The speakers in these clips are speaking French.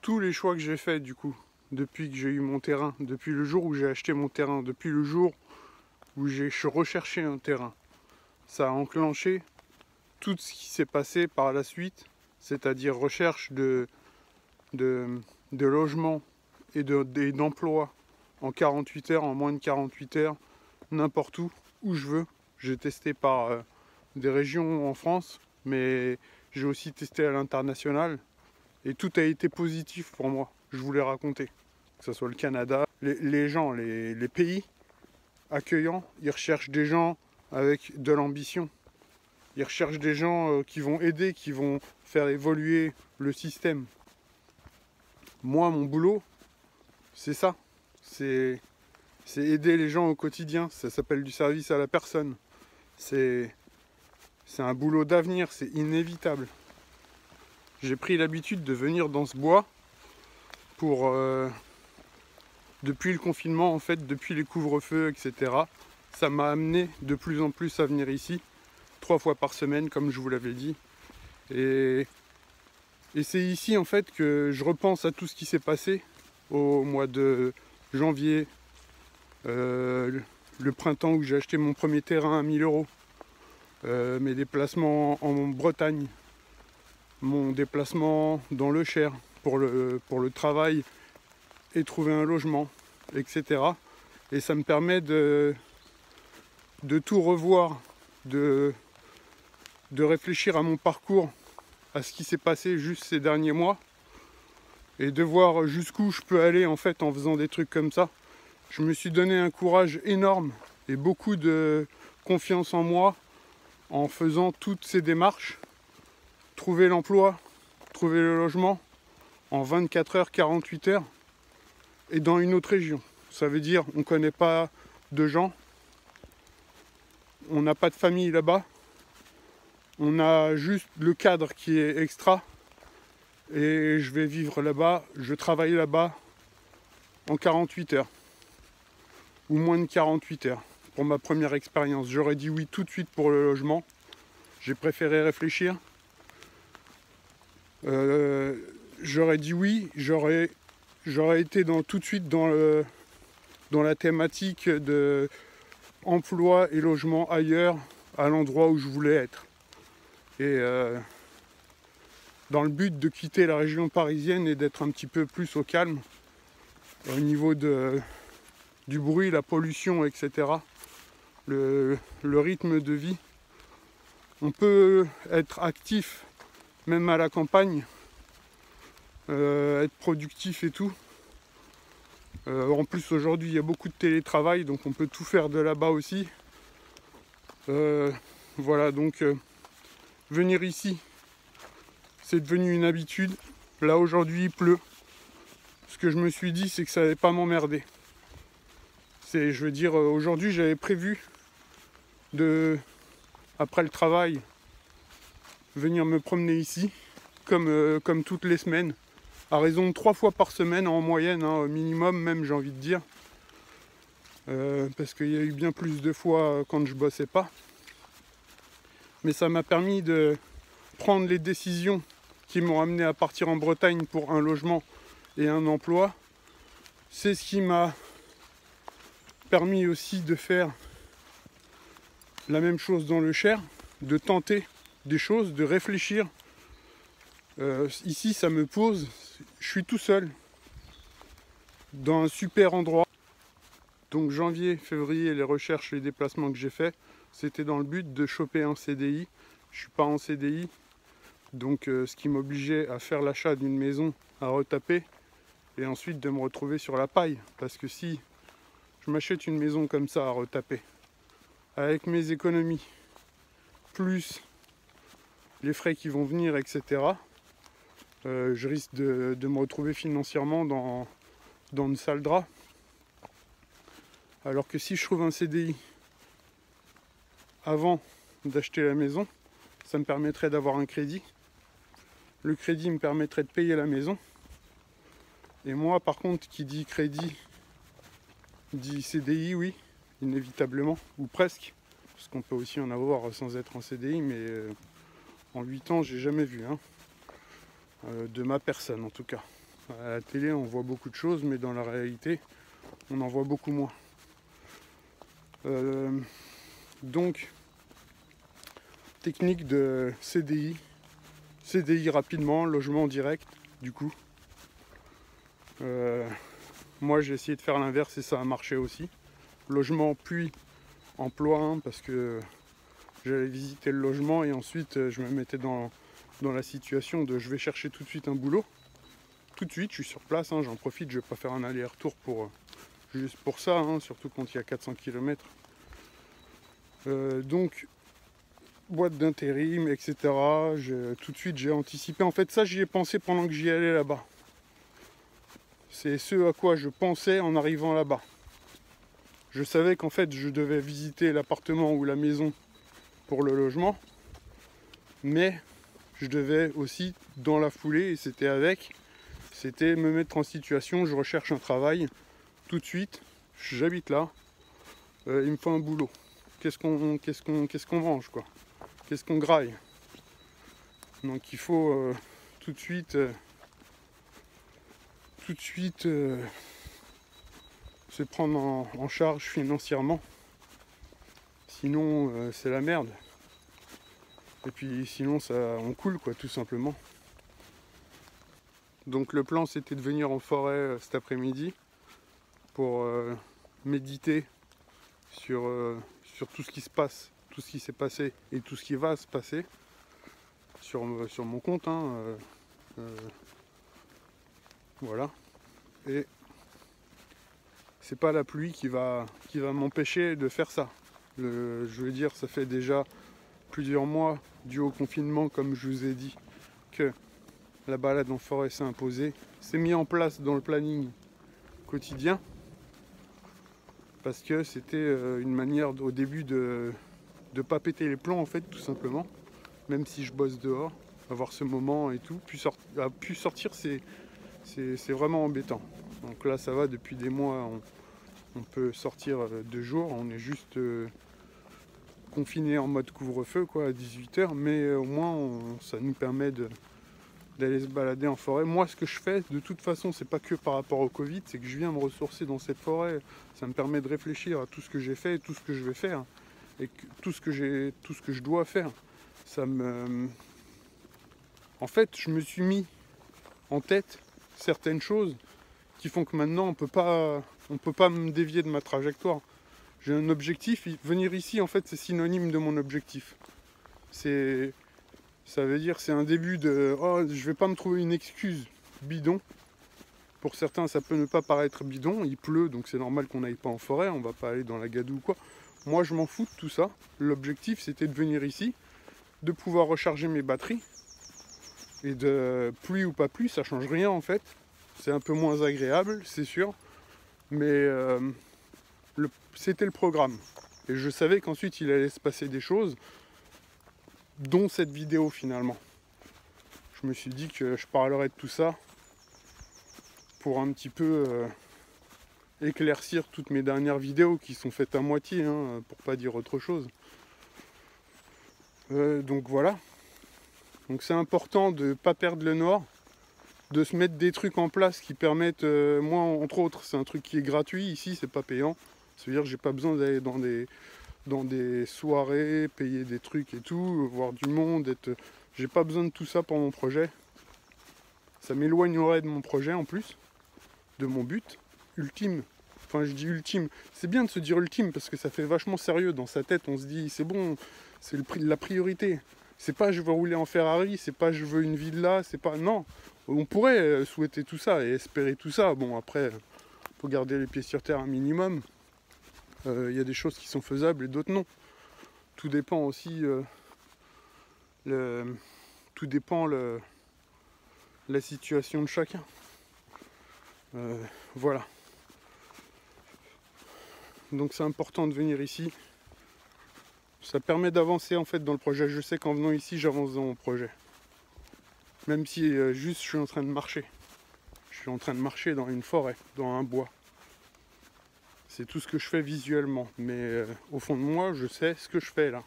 tous les choix que j'ai faits du coup, depuis que j'ai eu mon terrain, depuis le jour où j'ai acheté mon terrain, depuis le jour où j'ai recherché un terrain, ça a enclenché tout ce qui s'est passé par la suite, c'est-à-dire recherche de logement et d'emploi en 48 heures, en moins de 48 heures, n'importe où je veux. J'ai testé par des régions en France, mais j'ai aussi testé à l'international et tout a été positif pour moi. Je voulais raconter, que ce soit le Canada, les gens, les pays accueillants, ils recherchent des gens avec de l'ambition. Ils recherchent des gens qui vont aider, qui vont faire évoluer le système. Moi, mon boulot, c'est ça. C'est aider les gens au quotidien. Ça s'appelle du service à la personne. C'est un boulot d'avenir, c'est inévitable. J'ai pris l'habitude de venir dans ce bois pour... depuis le confinement, en fait, depuis les couvre-feux, etc. Ça m'a amené de plus en plus à venir ici, 3 fois par semaine, comme je vous l'avais dit. Et c'est ici, en fait, que je repense à tout ce qui s'est passé au mois de janvier, le printemps où j'ai acheté mon premier terrain à 1000 €, mes déplacements en Bretagne, mon déplacement dans le Cher pour le travail et trouver un logement, etc. Et ça me permet de tout revoir, de réfléchir à mon parcours, à ce qui s'est passé juste ces derniers mois, et de voir jusqu'où je peux aller en fait en faisant des trucs comme ça. Je me suis donné un courage énorme et beaucoup de confiance en moi en faisant toutes ces démarches. Trouver l'emploi, trouver le logement en 24 heures, 48 heures et dans une autre région. Ça veut dire on ne connaît pas de gens, on n'a pas de famille là-bas, on a juste le cadre qui est extra et je vais vivre là-bas, je travaille là-bas en 48 heures ou moins de 48 heures pour ma première expérience. J'aurais dit oui tout de suite pour le logement, j'ai préféré réfléchir. J'aurais dit oui, j'aurais été tout de suite dans la thématique de emploi et logement ailleurs, à l'endroit où je voulais être. Et dans le but de quitter la région parisienne et d'être un petit peu plus au calme, au niveau du bruit, la pollution, etc. Le rythme de vie. On peut être actif, même à la campagne, être productif et tout. En plus aujourd'hui il y a beaucoup de télétravail, donc on peut tout faire de là-bas aussi. Voilà, donc venir ici, c'est devenu une habitude. Là aujourd'hui il pleut. Ce que je me suis dit, c'est que ça n'allait pas m'emmerder. Je veux dire, aujourd'hui j'avais prévu après le travail, venir me promener ici, comme toutes les semaines, à raison de 3 fois par semaine en moyenne, hein, au minimum même, j'ai envie de dire. Parce qu'il y a eu bien plus de fois quand je bossais pas. Mais ça m'a permis de prendre les décisions qui m'ont amené à partir en Bretagne pour un logement et un emploi. C'est ce qui m'a permis aussi de faire la même chose dans le Cher, de tenter des choses, de réfléchir. Ici ça me pose, je suis tout seul dans un super endroit. Donc janvier, février, les recherches, les déplacements que j'ai faits, c'était dans le but de choper un CDI. Je suis pas en CDI, donc ce qui m'obligeait à faire l'achat d'une maison à retaper et ensuite de me retrouver sur la paille. Parce que si je m'achète une maison comme ça à retaper, avec mes économies, plus les frais qui vont venir, etc., je risque de me retrouver financièrement dans une sale drap. Alors que si je trouve un CDI avant d'acheter la maison, ça me permettrait d'avoir un crédit. Le crédit me permettrait de payer la maison. Et moi, par contre, qui dit crédit, dit CDI, oui, inévitablement, ou presque. Parce qu'on peut aussi en avoir sans être en CDI, mais en 8 ans, j'ai jamais vu, hein, de ma personne en tout cas. À la télé, on voit beaucoup de choses, mais dans la réalité, on en voit beaucoup moins. Donc, technique de CDI. CDI rapidement, logement direct, du coup. Moi, j'ai essayé de faire l'inverse et ça a marché aussi. Logement puis emploi, hein, parce que j'allais visiter le logement et ensuite je me mettais dans la situation de je vais chercher tout de suite un boulot. Tout de suite, je suis sur place, hein, j'en profite, je vais pas faire un aller-retour juste pour ça, hein, surtout quand il y a 400 km. Donc, boîte d'intérim, etc. Tout de suite, j'ai anticipé. En fait, ça, j'y ai pensé pendant que j'y allais là-bas. C'est ce à quoi je pensais en arrivant là-bas. Je savais qu'en fait, je devais visiter l'appartement ou la maison pour le logement, mais je devais aussi, dans la foulée, et c'était me mettre en situation, je recherche un travail, tout de suite, j'habite là, il me faut un boulot. Qu'est-ce qu'on mange, quoi? Qu'est-ce qu'on graille? Donc il faut tout de suite se prendre en charge financièrement. Sinon, c'est la merde. Et puis sinon, on coule, quoi, tout simplement. Donc le plan, c'était de venir en forêt cet après-midi pour méditer sur tout ce qui se passe, tout ce qui s'est passé et tout ce qui va se passer sur mon compte. Hein, voilà. Et c'est pas la pluie qui va m'empêcher de faire ça. Je veux dire, ça fait déjà plusieurs mois, dû au confinement, comme je vous ai dit, que la balade en forêt s'est imposée. C'est mis en place dans le planning quotidien parce que c'était une manière au début de ne pas péter les plombs, en fait, tout simplement. Même si je bosse dehors, avoir ce moment et tout, puis sortir, c'est vraiment embêtant. Donc là, ça va, depuis des mois, on peut sortir 2 jours, on est juste confiné en mode couvre-feu, quoi, à 18h, mais au moins ça nous permet d'aller se balader en forêt. Moi, ce que je fais, de toute façon, c'est pas que par rapport au Covid, c'est que je viens me ressourcer dans cette forêt. Ça me permet de réfléchir à tout ce que j'ai fait, tout ce que je vais faire, et tout ce que je dois faire. En fait, je me suis mis en tête certaines choses qui font que maintenant on peut pas me dévier de ma trajectoire. J'ai un objectif, venir ici, en fait, c'est synonyme de mon objectif. Ça veut dire, c'est un début de oh, je vais pas me trouver une excuse bidon. Pour certains, ça peut ne pas paraître bidon, il pleut, donc c'est normal qu'on n'aille pas en forêt, on va pas aller dans la gadoue ou quoi. Moi, je m'en fous de tout ça. L'objectif, c'était de venir ici, de pouvoir recharger mes batteries. Et de pluie ou pas pluie, ça change rien en fait. C'est un peu moins agréable, c'est sûr. Mais c'était le programme. Et je savais qu'ensuite, il allait se passer des choses, dont cette vidéo finalement. Je me suis dit que je parlerais de tout ça pour un petit peu éclaircir toutes mes dernières vidéos qui sont faites à moitié, hein, pour pas dire autre chose. Donc voilà. Donc c'est important de ne pas perdre le nord, de se mettre des trucs en place qui permettent, moi entre autres, c'est un truc qui est gratuit ici, c'est pas payant. C'est-à-dire que j'ai pas besoin d'aller dans des soirées, payer des trucs et tout, voir du monde, j'ai pas besoin de tout ça pour mon projet. Ça m'éloignerait de mon projet en plus, de mon but ultime. Enfin, je dis ultime, c'est bien de se dire ultime parce que ça fait vachement sérieux dans sa tête. On se dit c'est bon, c'est la priorité. C'est pas je veux rouler en Ferrari, c'est pas je veux une villa, c'est pas. Non, on pourrait souhaiter tout ça et espérer tout ça. Bon, après, faut garder les pieds sur terre un minimum. Il y a des choses qui sont faisables et d'autres non. Tout dépend aussi. Tout dépend la situation de chacun. Voilà. Donc c'est important de venir ici. Ça permet d'avancer en fait dans le projet. Je sais qu'en venant ici, j'avance dans mon projet. Même si juste je suis en train de marcher. Je suis en train de marcher dans une forêt, dans un bois. C'est tout ce que je fais visuellement. Mais au fond de moi, je sais ce que je fais là.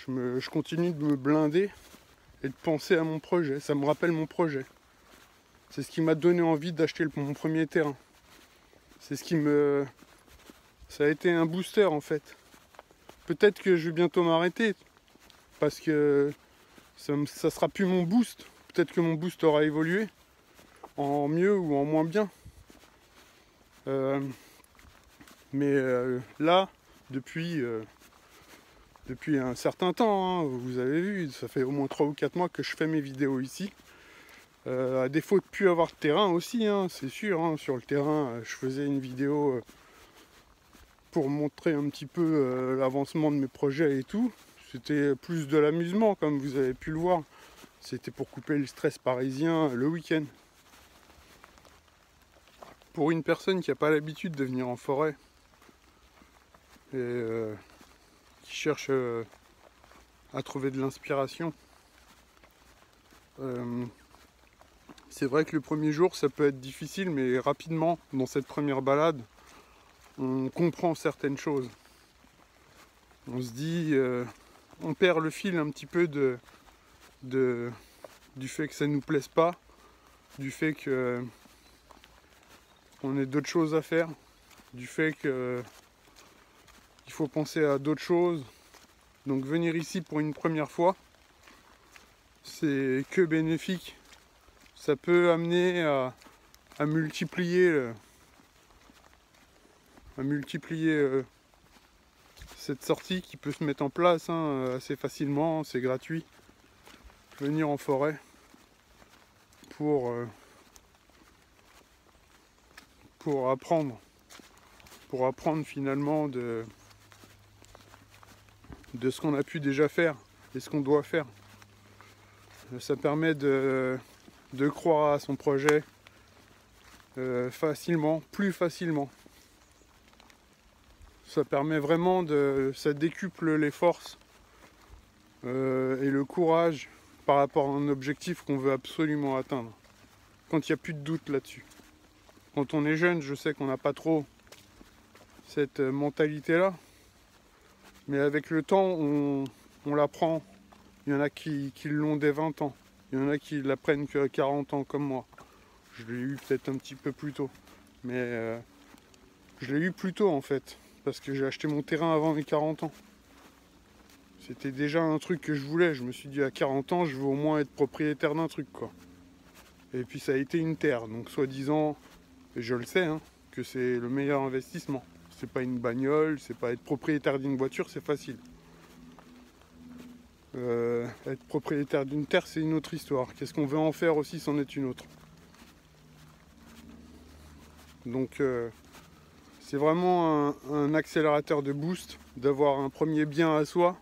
Je continue de me blinder et de penser à mon projet. Ça me rappelle mon projet. C'est ce qui m'a donné envie d'acheter mon premier terrain. C'est ce qui me... Ça a été un booster en fait. Peut-être que je vais bientôt m'arrêter parce que ça sera plus mon boost. Peut-être que mon boost aura évolué en mieux ou en moins bien. Là, depuis un certain temps, hein, vous avez vu, ça fait au moins 3 ou 4 mois que je fais mes vidéos ici. À défaut de ne plus avoir de terrain aussi, hein, c'est sûr, hein, sur le terrain, je faisais une vidéo pour montrer un petit peu l'avancement de mes projets et tout. C'était plus de l'amusement, comme vous avez pu le voir. C'était pour couper le stress parisien le week-end. Pour une personne qui n'a pas l'habitude de venir en forêt et qui cherche à trouver de l'inspiration, c'est vrai que le premier jour ça peut être difficile, mais rapidement dans cette première balade on comprend certaines choses. On se dit, on perd le fil un petit peu du fait que ça nous plaise pas, du fait que on ait d'autres choses à faire, du fait que il faut penser à d'autres choses. Donc venir ici pour une première fois, c'est que bénéfique. Ça peut amener à multiplier cette sortie qui peut se mettre en place hein, assez facilement, c'est gratuit. Venir en forêt pour apprendre finalement de ce qu'on a pu déjà faire et ce qu'on doit faire. Ça permet de croire à son projet facilement, plus facilement. Ça permet vraiment ça décuple les forces et le courage par rapport à un objectif qu'on veut absolument atteindre. Quand il n'y a plus de doute là-dessus. Quand on est jeune, je sais qu'on n'a pas trop cette mentalité-là. Mais avec le temps, on l'apprend. Il y en a qui l'ont dès 20 ans. Il y en a qui l'apprennent que à 40 ans comme moi. Je l'ai eu peut-être un petit peu plus tôt. Mais je l'ai eu plus tôt en fait. Parce que j'ai acheté mon terrain avant mes 40 ans. C'était déjà un truc que je voulais. Je me suis dit à 40 ans, je veux au moins être propriétaire d'un truc quoi. Et puis ça a été une terre. Donc soi-disant, je le sais, hein, que c'est le meilleur investissement. C'est pas une bagnole, c'est pas être propriétaire d'une voiture, c'est facile. Être propriétaire d'une terre, c'est une autre histoire. Qu'est-ce qu'on veut en faire aussi, c'en est une autre. Donc c'est vraiment un accélérateur de boost d'avoir un premier bien à soi.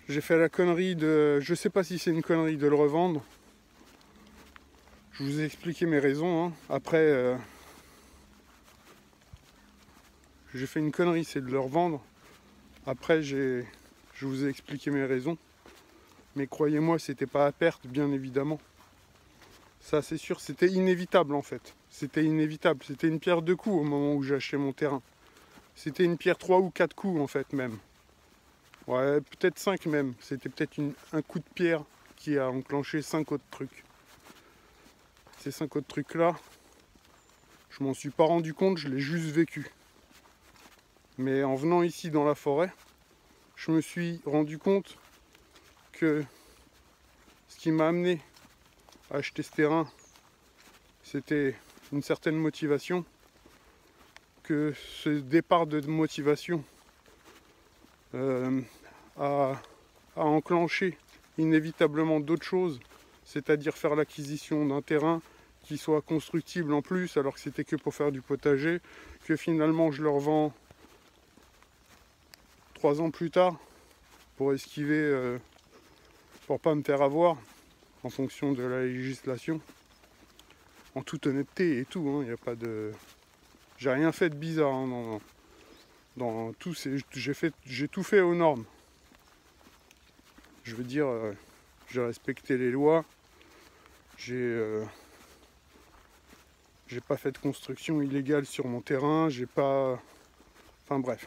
J'ai fait la connerie je sais pas si c'est une connerie de le revendre. Je vous ai expliqué mes raisons. Hein. Après, j'ai fait une connerie, c'est de le revendre. Après, je vous ai expliqué mes raisons. Mais croyez-moi, c'était pas à perte, bien évidemment. Ça, c'est sûr, c'était inévitable en fait. C'était inévitable. C'était une pierre 2 coups au moment où j'ai acheté mon terrain. C'était une pierre 3 ou 4 coups en fait même. Ouais, peut-être 5 même. C'était peut-être un coup de pierre qui a enclenché 5 autres trucs. Ces 5 autres trucs là, je m'en suis pas rendu compte, je l'ai juste vécu. Mais en venant ici dans la forêt, je me suis rendu compte que ce qui m'a amené à acheter ce terrain, c'était une certaine motivation, que ce départ de motivation a enclenché inévitablement d'autres choses, c'est-à-dire faire l'acquisition d'un terrain qui soit constructible en plus, alors que c'était que pour faire du potager, que finalement je leur vends 3 ans plus tard pour esquiver, pour pas me faire avoir en fonction de la législation. En toute honnêteté et tout, il n'y a pas de... J'ai rien fait de bizarre hein, dans tout, j'ai tout fait aux normes. Je veux dire, j'ai respecté les lois, j'ai pas fait de construction illégale sur mon terrain, j'ai pas... Enfin bref.